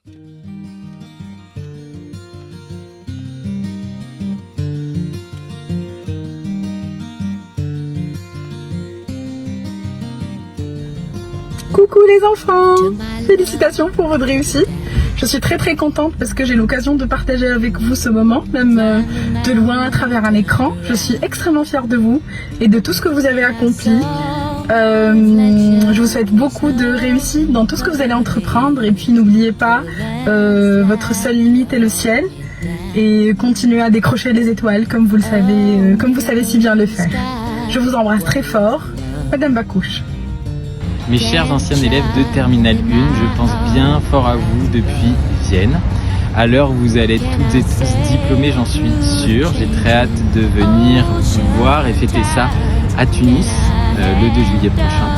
Coucou les enfants! Félicitations pour votre réussite. Je suis très contente parce que j'ai l'occasion de partager avec vous ce moment, même de loin à travers un écran. Je suis extrêmement fière de vous et de tout ce que vous avez accompli. Je vous souhaite beaucoup de réussite dans tout ce que vous allez entreprendre et puis n'oubliez pas, votre seule limite est le ciel et continuez à décrocher les étoiles comme vous savez si bien le faire. Je vous embrasse très fort, Madame Bakouche. Mes chers anciens élèves de Terminale 1, je pense bien fort à vous depuis Vienne. À l'heure où vous allez être toutes et tous diplômés, j'en suis sûr. J'ai très hâte de venir vous voir et fêter ça à Tunis le 2 juillet prochain.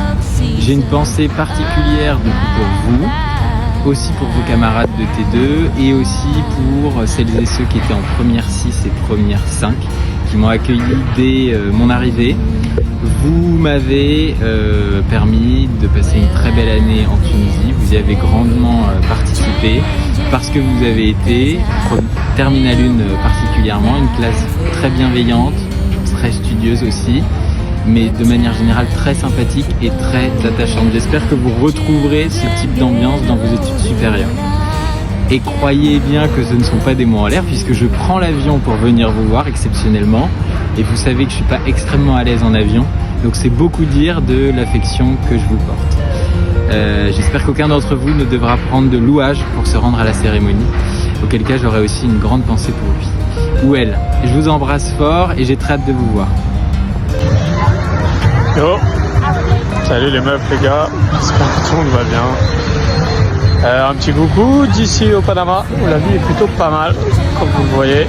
J'ai une pensée particulière pour vous, aussi pour vos camarades de T2 et aussi pour celles et ceux qui étaient en première 6 et première 5 qui m'ont accueilli dès mon arrivée. Vous m'avez permis de passer une très belle année en Tunisie, vous y avez grandement participé parce que vous avez été, Terminale 1 particulièrement, une classe très bienveillante, très studieuse aussi, mais de manière générale très sympathique et très attachante. J'espère que vous retrouverez ce type d'ambiance dans vos études supérieures. Et croyez bien que ce ne sont pas des mots en l'air puisque je prends l'avion pour venir vous voir exceptionnellement. Et vous savez que je ne suis pas extrêmement à l'aise en avion, donc c'est beaucoup dire de l'affection que je vous porte. J'espère qu'aucun d'entre vous ne devra prendre de louage pour se rendre à la cérémonie, auquel cas j'aurai aussi une grande pensée pour lui, ou elle. Je vous embrasse fort et j'ai très hâte de vous voir. Yo, salut les meufs les gars, j'espère que tout le monde va bien. Un petit coucou d'ici au Panama, où la vie est plutôt pas mal, comme vous le voyez.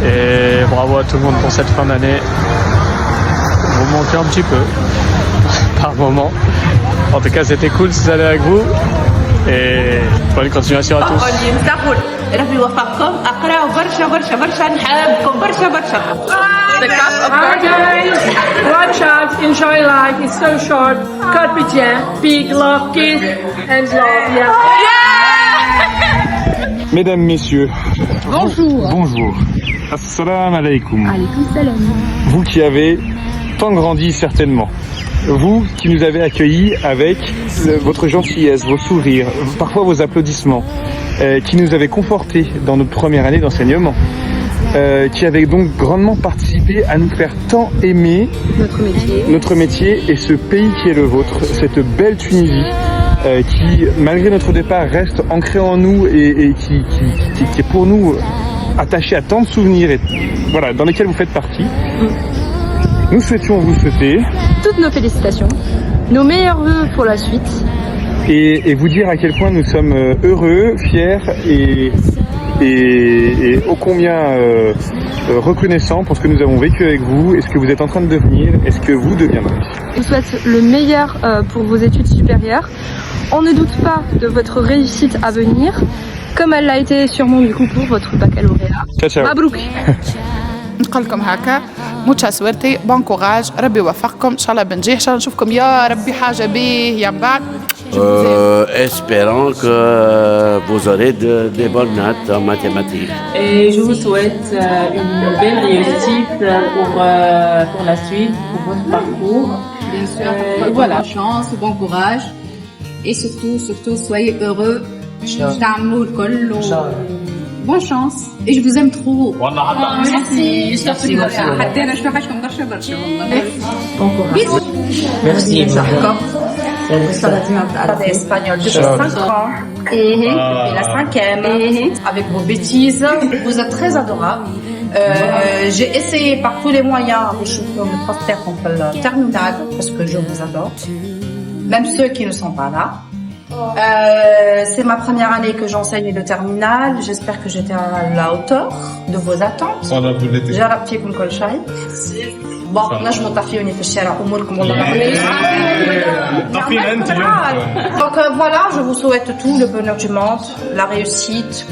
Et bravo à tout le monde pour cette fin d'année. Vous manquez un petit peu, par moment. En tout cas, c'était cool cette année avec vous. Et bonne continuation à tous. ربي يوفقكم اقراوا برشا نحبكم برشا Hi guys, watch out, enjoy life, it's so short. Carpe diem, big love, kiss and love, yeah. Mesdames, messieurs, Bonjour. bonjour. Assalamu alaikum. Alaykoum salam. Vous qui avez tant grandi certainement. Vous qui nous avez accueillis avec votre gentillesse, vos sourires, parfois vos applaudissements, qui nous avez confortés dans notre première année d'enseignement, qui avez donc grandement participé à nous faire tant aimer notre métier et ce pays qui est le vôtre, cette belle Tunisie qui, malgré notre départ, reste ancrée en nous et qui est pour nous attachée à tant de souvenirs et, voilà, dans lesquels vous faites partie. Nous souhaitions vous souhaiter Toutes nos félicitations, nos meilleurs vœux pour la suite. et vous dire à quel point nous sommes heureux, fiers et ô combien reconnaissants pour ce que nous avons vécu avec vous et ce que vous êtes en train de devenir et ce que vous deviendrez. Je vous souhaite le meilleur pour vos études supérieures. On ne doute pas de votre réussite à venir, comme elle l'a été sûrement du coup pour votre baccalauréat. Ciao, ciao. Mabrouk. نقولكم هكا موتشا سويرتي بون كوراج ربي يوفقكم ان شاء الله بنجيح ان شاء الله نشوفكم يا ربي حاجه بيه يا بعد espérant que vous aurez des bonnes notes en mathématiques. Et je vous souhaite une belle réussite pour la suite, pour votre parcours. Bien sûr, voilà. Bonne chance, bon courage et surtout soyez heureux. Bonne chance et je vous aime trop. Merci. Bon courage. Bisous. Merci. Espagnol depuis 5 ans et la 5e avec vos bêtises. Vous êtes très adorable. J'ai essayé par tous les moyens de me transférer contre le terminal parce que je vous adore. Même ceux qui ne sont pas là. C'est ma première année que j'enseigne le terminal. J'espère que j'étais à la hauteur de vos attentes. جربتيكم كل شيء. Bon, نجموا تعفيوني في الشارع أموركم Donc voilà, je vous souhaite tout le bonheur du monde, la réussite.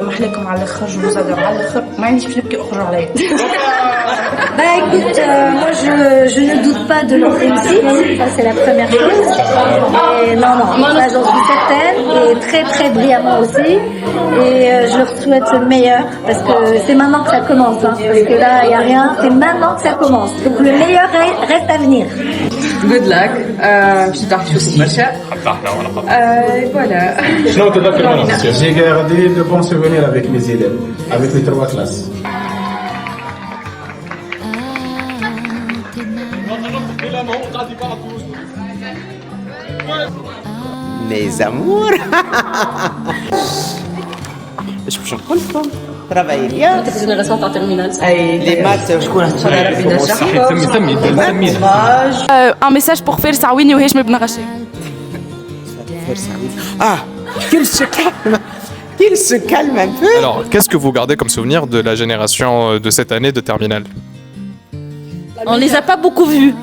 محليكم على الآخر, je vous adore على الآخر. ما عنديش باش نبكي أخرج عليا. Bah écoute, moi je ne doute pas de leur réussite, ça c'est la première chose. Et non, ça j'en suis certaine. certaine et très très brillamment aussi. Et je leur souhaite le meilleur parce que c'est maintenant que ça commence. Parce que là, il n'y a rien. C'est maintenant que ça commence. Donc le meilleur reste à venir. Good luck. Je t'arrive aussi. Voilà. J'ai gardé de bons souvenirs avec mes élèves, avec les 3 classes. Mes amours. Je peux encore travailler bien. Tu es une récente en terminale. Les maths, je connais. Un message pour faire Saouine et je me bnaraché. Ah, qu'il se calme un peu. Alors, qu'est-ce que vous gardez comme souvenir de la génération de cette année de terminale? On les a pas beaucoup vus.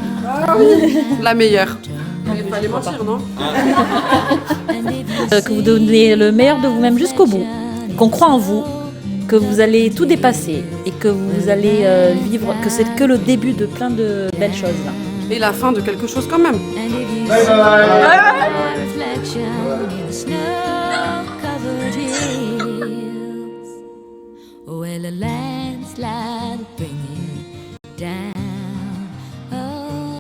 La meilleure. Il fallait mentir, non? Que vous donnez le meilleur de vous-même jusqu'au bout, qu'on croit en vous, que vous allez tout dépasser et que vous allez vivre, que c'est que le début de plein de belles choses. Là. Et la fin de quelque chose quand même. Bye bye. Well, a landslide bringing down. Oh,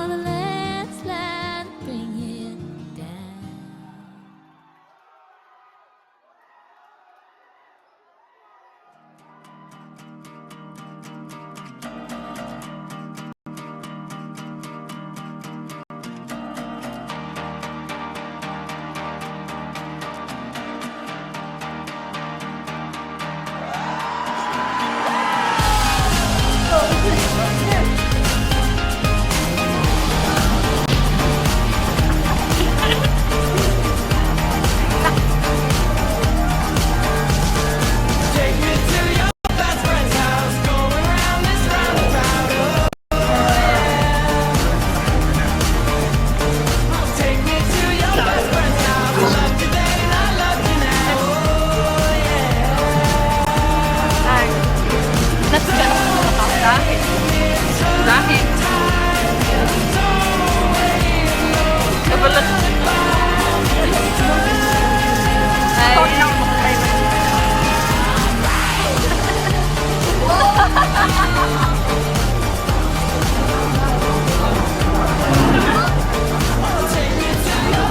the landslide bringing down.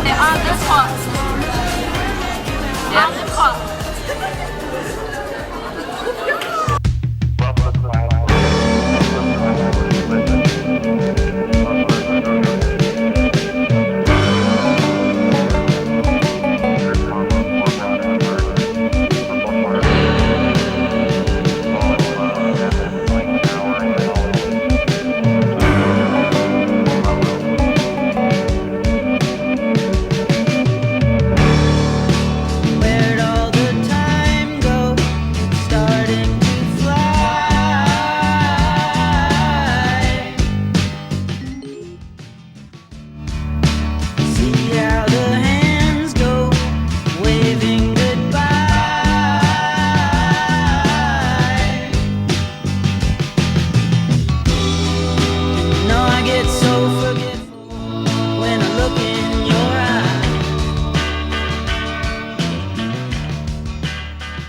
Et 1, 2, 3.